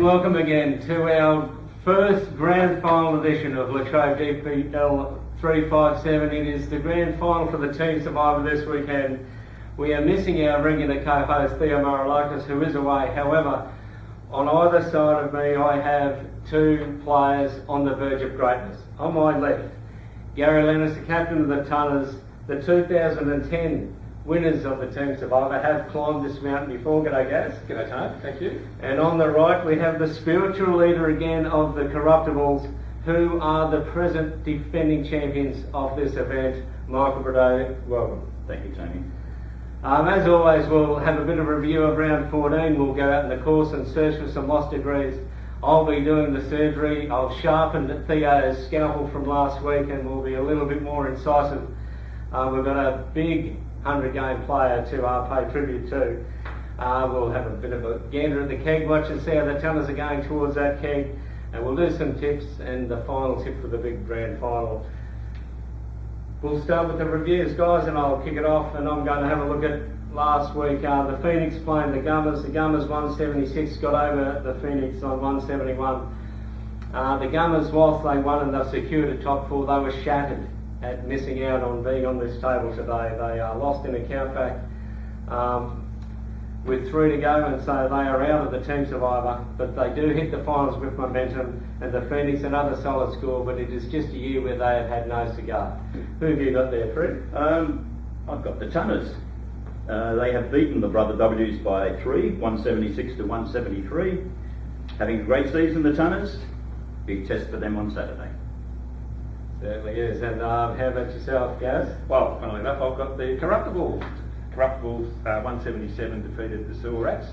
And welcome again to our first grand final edition of Latrobe GPL 357. It is the grand final for the Team Survivor this weekend. We are missing our regular co-host Theo Maralakis, who is away. However, on either side of me I have two players on the verge of greatness. On my left, Gary Lennis, the captain of the Tunners, the 2010 winners of the Team Survivor, have climbed this mountain before. G'day, Gaz. G'day, Tony. Thank you. And on the right we have the spiritual leader again of the Corruptibles, who are the present defending champions of this event, Michael Bradot. Welcome. Thank you, Tony. As always, we'll have a bit of a review of round 14. We'll go out in the course and search for some lost degrees. I'll be doing the surgery. I'll sharpen Theo's scalpel from last week and we'll be a little bit more incisive. We've got a big 100-game player to pay tribute to. We'll have a bit of a gander at the keg watch and see how the Tunners are going towards that keg. And we'll do some tips and the final tip for the big grand final. We'll start with the reviews, guys, and I'll kick it off. And I'm going to have a look at last week. The Phoenix playing the Gummers. The Gummers 176 got over the Phoenix on 171. The Gummers, whilst they won and they secured a top four, they were shattered at missing out on being on this table today. They lost in a countback with 3 to go, and so they are out of the Team Survivor, but they do hit the finals with momentum, and the Phoenix another solid score, but it is just a year where they have had no cigar. Who have you got there, Fred? I've got the Tunners. They have beaten the Brother W's by 3, 176 to 173. Having a great season, the Tunners. Big test for them on Saturday. Certainly is. And how about yourself, Gaz? Well, funnily enough, I've got the Corruptibles. Corruptibles 177 defeated the Sewer Rats.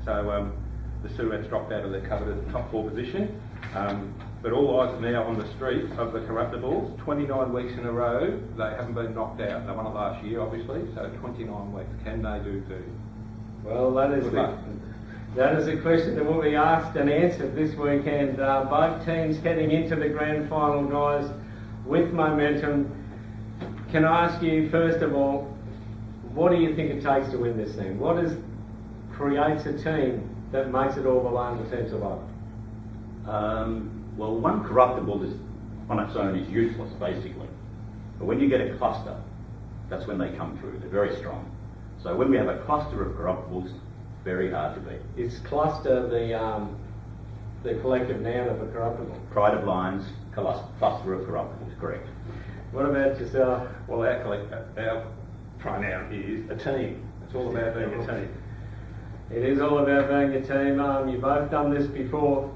So the Sewer Rats dropped out of their coveted top 4 position. But all eyes are now on the street of the Corruptibles. 29 weeks in a row, they haven't been knocked out. They won it last year, obviously, so 29 weeks. Can they do 30? Well, that is a question that will be asked and answered this weekend. Both teams heading into the grand final, guys, with momentum. Can I ask you, first of all, what do you think it takes to win this thing? What creates a team that makes it all belong to Team Survivor? Well, one Corruptible is, on its own is useless, basically. But when you get a cluster, that's when they come through. They're very strong. So when we have a cluster of Corruptibles, very hard to beat. Is cluster the collective noun of a Corruptible? Pride of Lions, cluster of Corruptibles, correct. What about yourself? Well, our pronoun is a team. It's all about being a team. It is all about being a team. You've both done this before.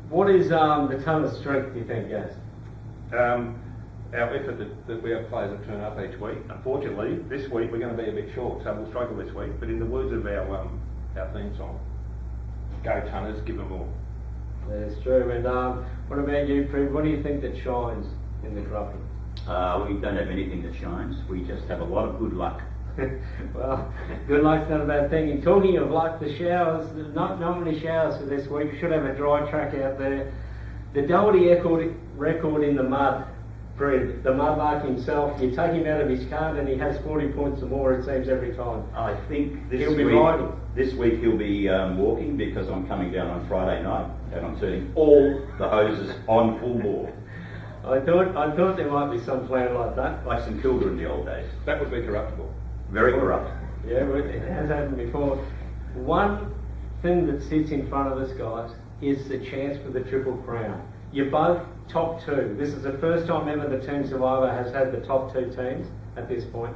What is the Tunners' strength, do you think, Gaz? Our effort that we have players that turn up each week. Unfortunately, this week we're going to be a bit short, so we'll struggle this week. But in the words of our theme song, go Tunners, give them all. That's true. And what about you, Fred? What do you think that shines in the Corruptible? We don't have anything that shines. We just have a lot of good luck. Well, good luck's not a bad thing. And talking of luck, the showers, not many showers for this week. We should have a dry track out there. The Doherty record in the mud, Fred, the mudlark himself, you take him out of his card and he has 40 points or more, it seems, every time. I think this week he'll be walking, because I'm coming down on Friday night and I'm turning all the hoses on full bore. I thought there might be some plan like that. Like St Kilda in the old days. That would be Corruptible. Very corrupt. Yeah, well, it has happened before. One thing that sits in front of us, guys, is the chance for the Triple Crown. You're both top 2. This is the first time ever the Team Survivor has had the top 2 teams at this point.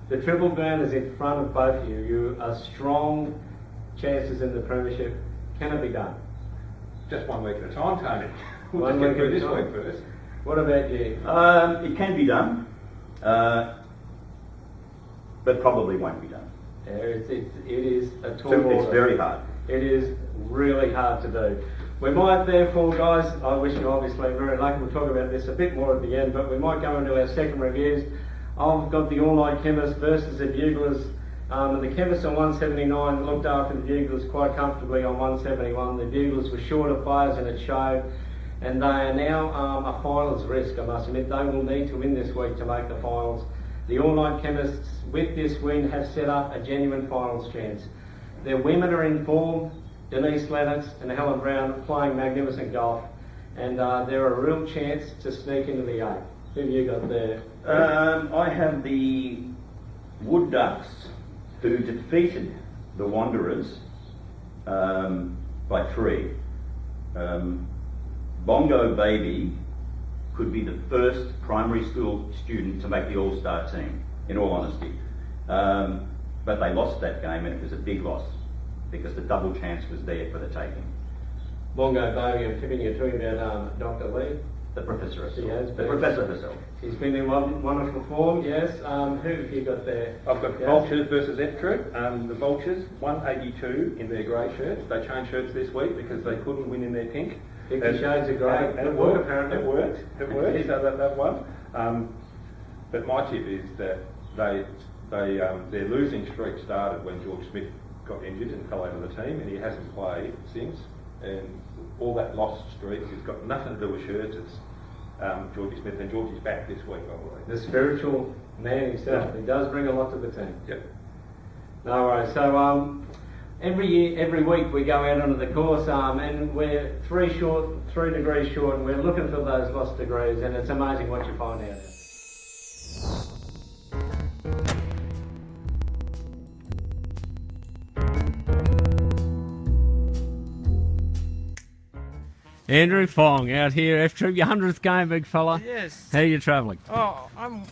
The Triple Crown is in front of both of you. You are strong chances in the premiership. Can it be done? Just 1 week at a time, Tony. We'll One just get week through at a this time. week first. What about you? It can be done, but probably won't be done. Yeah, it is a tall order. It's very hard. It is really hard to do. We might therefore, guys, I wish you obviously very lucky. We'll talk about this a bit more at the end, but we might go into our second reviews. I've got the All-Night Chemists versus the Buglers. The Chemists on 179 looked after the Buglers quite comfortably on 171. The Buglers were short of players and it showed. And they are now a finals risk, I must admit. They will need to win this week to make the finals. The All-Night Chemists, with this win, have set up a genuine finals chance. Their women are in form. Denise Lennox and Helen Brown playing magnificent golf, and they're a real chance to sneak into the 8. Who have you got there? I have the Wood Ducks, who defeated the Wanderers by 3. Bongo Baby could be the first primary school student to make the All-Star team, in all honesty. But they lost that game, and it was a big loss because the double chance was there for the taking. Bongo Baby, I'm tipping you're talking about Dr. Lee. The professor herself. She has The been. professor herself. She's been in wonderful form, yes. Who have you got there? I've got Yes. Vultures versus F Troop. The Vultures, 182 in their grey shirts. They changed shirts this week because they couldn't win in their pink. 50 shades of grey. And it Good worked, work, apparently. It worked. It worked. So that won. But my tip is that their losing streak started when George Smith got injured and fell out of the team, and he hasn't played since. And all that lost streak has got nothing to do with shirts. It's Georgie Smith, and Georgie's back this week, I believe. The spiritual man himself. Yeah. He does bring a lot to the team. Yep. No worries. So every week we go out onto the course, and we're 3 degrees short, and we're looking for those lost degrees, and it's amazing what you find out there. Andrew Fong out here, F Troop, your 100th game, big fella. Yes. How are you travelling? Oh, I'm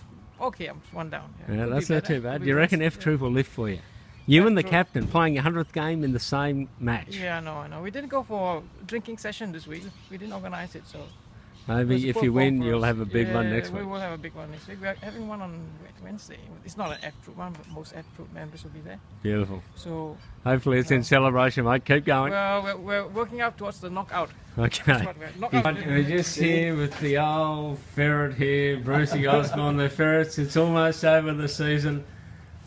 okay. I'm one down. Yeah, Could that's be not better. too bad. Could Do be you reckon worse. F Troop will lift for you? You F and the Troop. captain playing your 100th game in the same match. Yeah, I know. We didn't go for a drinking session this week. We didn't organize it, so. Maybe it's if poor you form win, for you'll us. have a big one next we week. will have a big one next week. We're having one on Wednesday. It's not an F Troop one, but most F Troop members will be there. Beautiful. So, Hopefully it's in celebration, mate. Keep going. well, we're working out towards the knockout. Okay. That's what knockout. We're just here with the old ferret here, Brucey Osborne, the ferrets. It's almost over the season.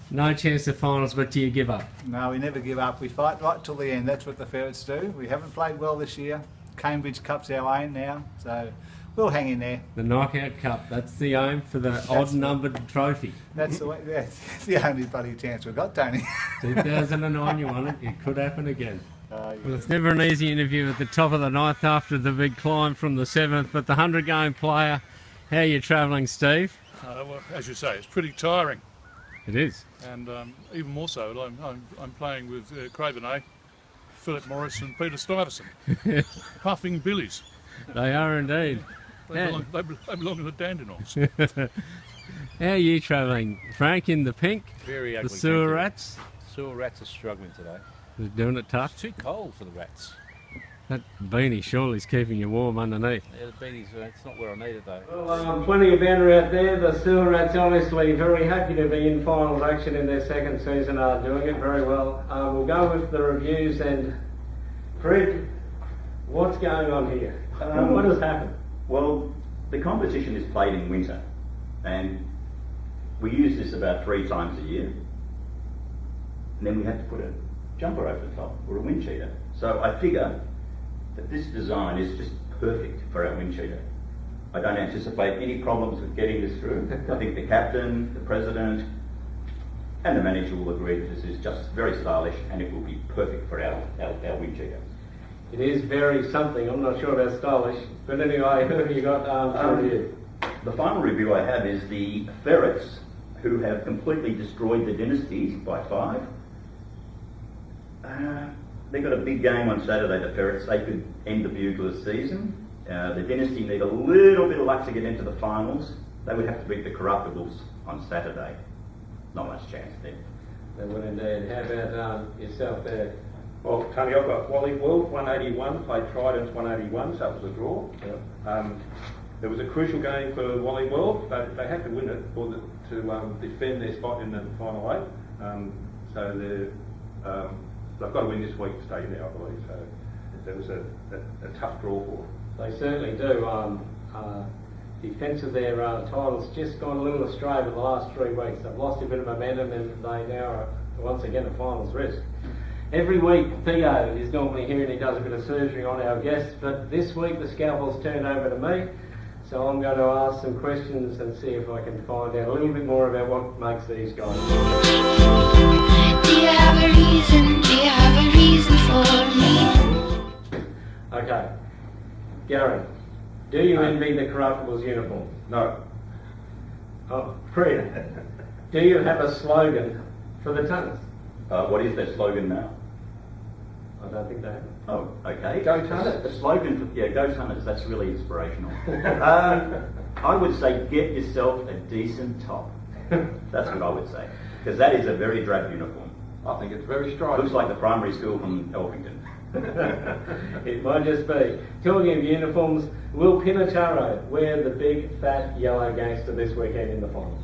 No chance of finals, but do you give up? No, we never give up. We fight right till the end. That's what the ferrets do. We haven't played well this year. Cambridge Cup's our aim now, so we'll hang in there. The Knockout Cup, that's the aim for the odd-numbered trophy. That's the only bloody chance we've got, Tony. 2009 you won it, it could happen again. Yeah. Well, it's never an easy interview at the top of the 9th after the big climb from the 7th, but the 100-game player, how are you travelling, Steve? Well, as you say, it's pretty tiring, It is. and even more so, I'm playing with Craven A, Philip Morris, and Peter Stuyvesant, puffing billies. They are indeed. They belong in the Dandenongs. How are you travelling, Frank, in the pink? Very The ugly. sewer thank you. rats? Sewer rats are struggling today. They're doing it tough. It's too cold for the rats. That beanie surely is keeping you warm underneath. Yeah, the beanies, it's not where I need it though. Well, plenty of banter out there. The Sewer Rats obviously very happy to be in finals action in their second season, are doing it very well. We'll go with the reviews, and Fred, what's going on here? What has happened? Well, the competition is played in winter, and we use this about 3 times a year. And then we have to put a jumper over the top, or a wind cheater. So I figure that this design is just perfect for our wind cheater. I don't anticipate any problems with getting this through. I think the captain, the president, and the manager will agree that this is just very stylish, and it will be perfect for our wind cheater. It is very something. I'm not sure about stylish, but anyway, who have you got to review? The final review I have is the ferrets, who have completely destroyed the dynasties by 5. They've got a big game on Saturday, the ferrets. They could end the Buglers season. The dynasty need a little bit of luck to get into the finals. They would have to beat the Corruptibles on Saturday. Not much chance there. They would indeed. How about yourself there? Well, Tony, I've got Wally World 181, played Tridents 181, so it was a draw. There was a crucial game for Wally World. They had to win it to defend their spot in the final 8. So they've got to win this week to stay in there, I believe. So there was a tough draw for them. They certainly do. Defence of their titles just gone a little astray over the last 3 weeks. They've lost a bit of momentum, and they now are once again a finals risk. Every week Theo is normally here and he does a bit of surgery on our guests, but this week the scalpel's turned over to me, so I'm going to ask some questions and see if I can find out a little bit more about what makes these guys. Do you have a reason? Do you have a reason for me? Gary, do you envy the Corruptibles uniform? No. Oh, Fred, do you have a slogan for the Tunners? What is their slogan now? I don't think they have. Oh, okay. Go Tunners. The slogan for, yeah, go Tunners, that's really inspirational. I would say get yourself a decent top. That's what I would say. Because that is a very drab uniform. I think it's very striking. Looks like the primary school from Elphington. It might just be. Talking of uniforms, will Pinataro wear the big fat yellow gangster this weekend in the final?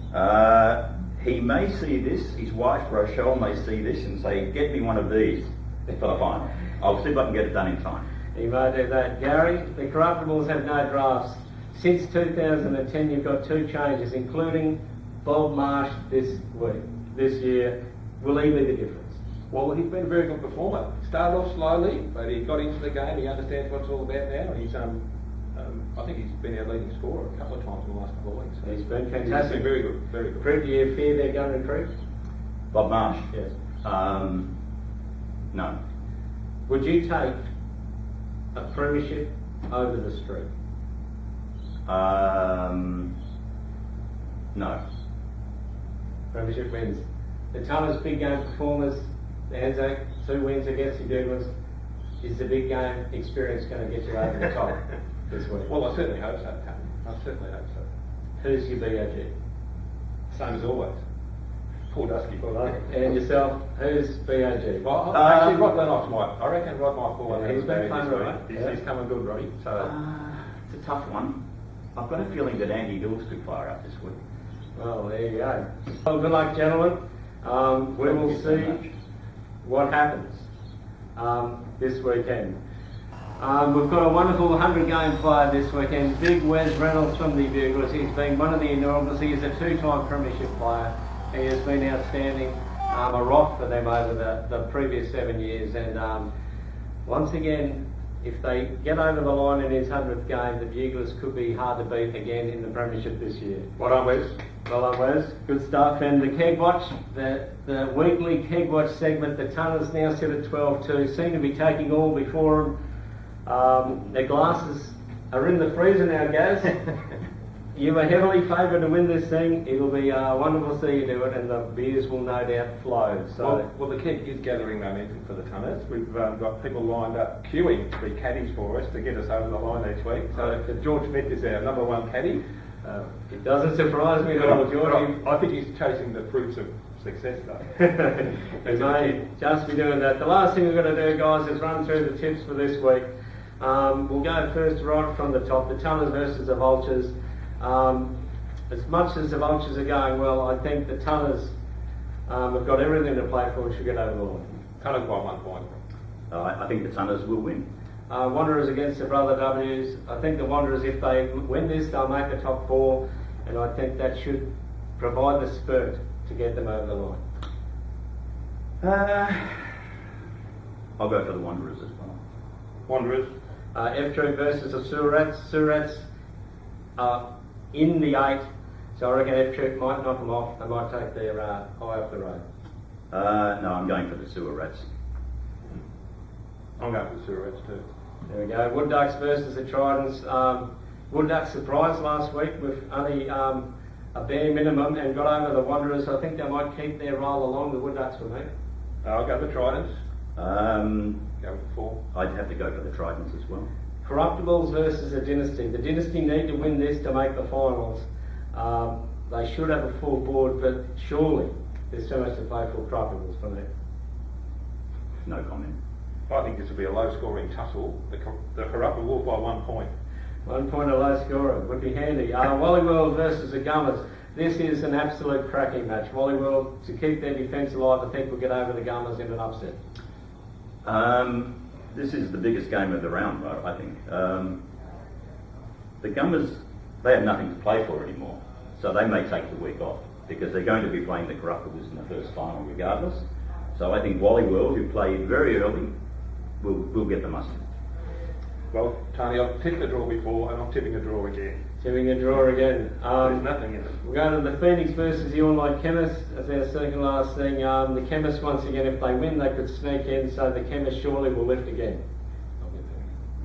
He may see this, his wife Rochelle may see this and say, get me one of these for the final. I'll see if I can get it done in time. He may do that. Gary, the Corruptibles have no drafts. Since 2010 you've got 2 changes, including Bob Marsh this year. Will he be the difference? Well, he's been a very good performer. Started off slowly, but he got into the game. He understands what it's all about now. He's, I think he's been our leading scorer a couple of times in the last couple of weeks. He's been He's fantastic. been very good, very good. Fred, do you fear they're going to recruit? Bob Marsh? Yes. No. Would you take a premiership over the street? No. Premiership wins. The Tunners big game performers, the Anzac, 2 wins against the Douglas. Is the big game experience going to get you over the top this week? Well, I certainly hope so, Captain. I certainly hope so. Who's your BOG? Same as always. Paul Dusky. And yourself, who's BOG? Well, actually, Rod Lennox might. I reckon Rod might pull one. Yeah, he's been playing this right. week. Yeah. He's coming good, Roddy. So. It's a tough one. I've got a feeling that Andy Hill's too far up this week. Well, there you go. Well, good luck, gentlemen. We will Thank you so see much. what happens this weekend. We've got a wonderful 100-game player this weekend, Big Wes Reynolds from the Buglers. He's been one of the enormous. He is a 2-time premiership player. He has been outstanding, a rock for them over the previous 7 years. And once again, if they get over the line in his 100th game, the Buglers could be hard to beat again in the premiership this year. Well done, Wes. Well done, Wes. Good stuff. And the Keg Watch, the weekly Keg Watch segment, the Tunners now sit at 12-2, seem to be taking all before them. Their glasses are in the freezer now, Gaz. You were heavily favoured to win this thing. It'll be wonderful to see you do it, and the beers will no doubt flow. So, Well, the keg is gathering momentum for the Tunners. We've got people lined up queuing to be caddies for us to get us over the line each week. So George Smith is our #1 caddy. it doesn't surprise me at all, George. I think he's chasing the fruits of success, though. He may just be doing that. The last thing we're going to do, guys, is run through the tips for this week. We'll go first right from the top, the Tunners versus the Vultures. As much as the Vultures are going well, I think the Tunners have got everything to play for and should get over the line. Tunners by 1 point. I think the Tunners will win. Wanderers against the Brother W's. I think the Wanderers, if they win this, they'll make the top 4, and I think that should provide the spurt to get them over the line. I'll go for the Wanderers as well. Wanderers. F Troop versus the Surats. Surats are in the 8, so I reckon F Troop might knock them off. They might take their eye off the road. No, I'm going for the Sewer Rats. I'm going for the Surats too. There we go. Wood Ducks versus the Tridents. Wood Ducks surprised last week with only a bare minimum and got over the Wanderers. I think they might keep their roll along, the Wood Ducks for me. I'll go for the Tridents. Go for 4. I'd have to go for the Tridents as well. Corruptibles versus the Dynasty. The Dynasty need to win this to make the finals. They should have a full board, but surely there's so much to play for Corruptibles for me. No comment. I think this will be a low-scoring tussle. The Corruptibles by 1 point. 1 point of low scorer would be handy. Wallyworld versus the Gummers. This is an absolute cracking match. Wallyworld, to keep their defence alive, I think will get over the Gummers in an upset. This is the biggest game of the round, though, I think. The Gummers, they have nothing to play for anymore, so they may take the week off because they're going to be playing the Corruptibles in the first final regardless. So I think Wallyworld, who played very early, will get the mustard. Well, Tony, I've tipped a draw before and I'm tipping a draw again. Tipping a draw again. There's nothing in it. We're going to the Phoenix versus the All Night Chemists as our second last thing. The Chemists, once again, if they win, they could sneak in, so the Chemists surely will lift again.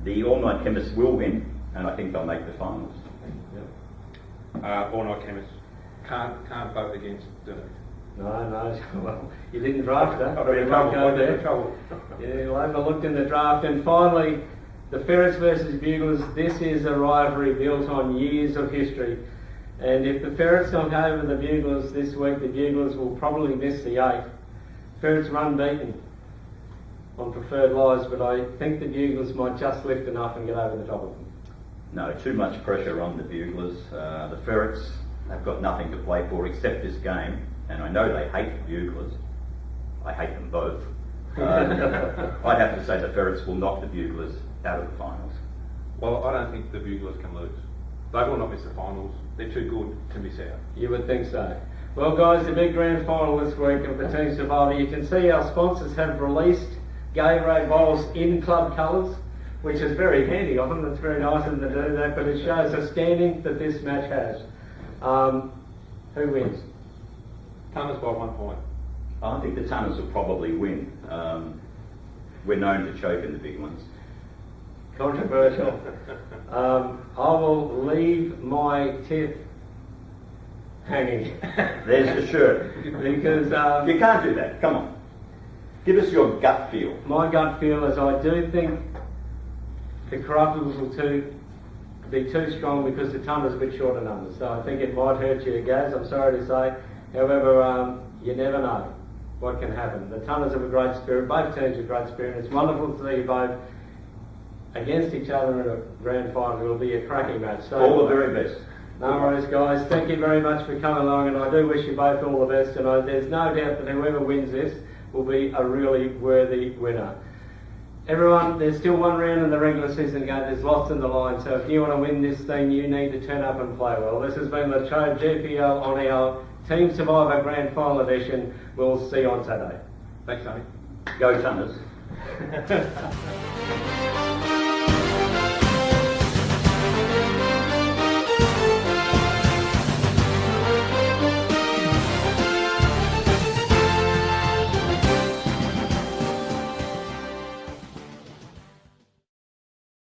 The All Night Chemists will win, and I think they'll make the finals. All Night Chemists can't vote against Dunedin. No, well, you didn't draft that. I've been in trouble. I've been in trouble. Yeah, well, overlooked in the draft. And finally, the Ferrets versus Buglers. This is a rivalry built on years of history. And if the Ferrets knock over the Buglers this week, the Buglers will probably miss the 8. Ferrets are unbeaten on preferred lies, but I think the Buglers might just lift enough and get over the top of them. No, too much pressure on the Buglers. The Ferrets have got nothing to play for except this game, and I know they hate the Buglers. I hate them both. I'd have to say the Ferrets will knock the Buglers out of the finals. Well, I don't think the Buglers can lose. They will not miss the finals. They're too good to miss out. You would think so. Well, guys, the big grand final this week of the Team Survivor. You can see our sponsors have released Gatorade bowls in club colours, which is very handy of them. It's very nice of them to do that, but it shows the standing that this match has. Who wins? Tunners by 1 point. I think the Tunners will probably win. We're known to choke in the big ones. Controversial. I will leave my tip hanging. There's the shirt. Because You can't do that. Come on. Give us your gut feel. my gut feel is I do think the Corruptibles will be too strong because the Tunners are a bit short of numbers. So I think it might hurt you, Gaz, I'm sorry to say. However, you never know what can happen. The Tunners have a great spirit. Both teams have a great spirit. It's wonderful to see you both against each other in a grand final. It will be a cracking match. So, All the very best. no worries, guys. Thank you very much for coming along, and I do wish you both all the best. And there's no doubt that whoever wins this will be a really worthy winner. Everyone, there's still one round in the regular season game. There's lots in the line. So if you want to win this thing, you need to turn up and play well. This has been Latrobe GPL on our Team Survivor Grand Final edition. We'll see you on Saturday. Thanks, Tony. Go Tunners.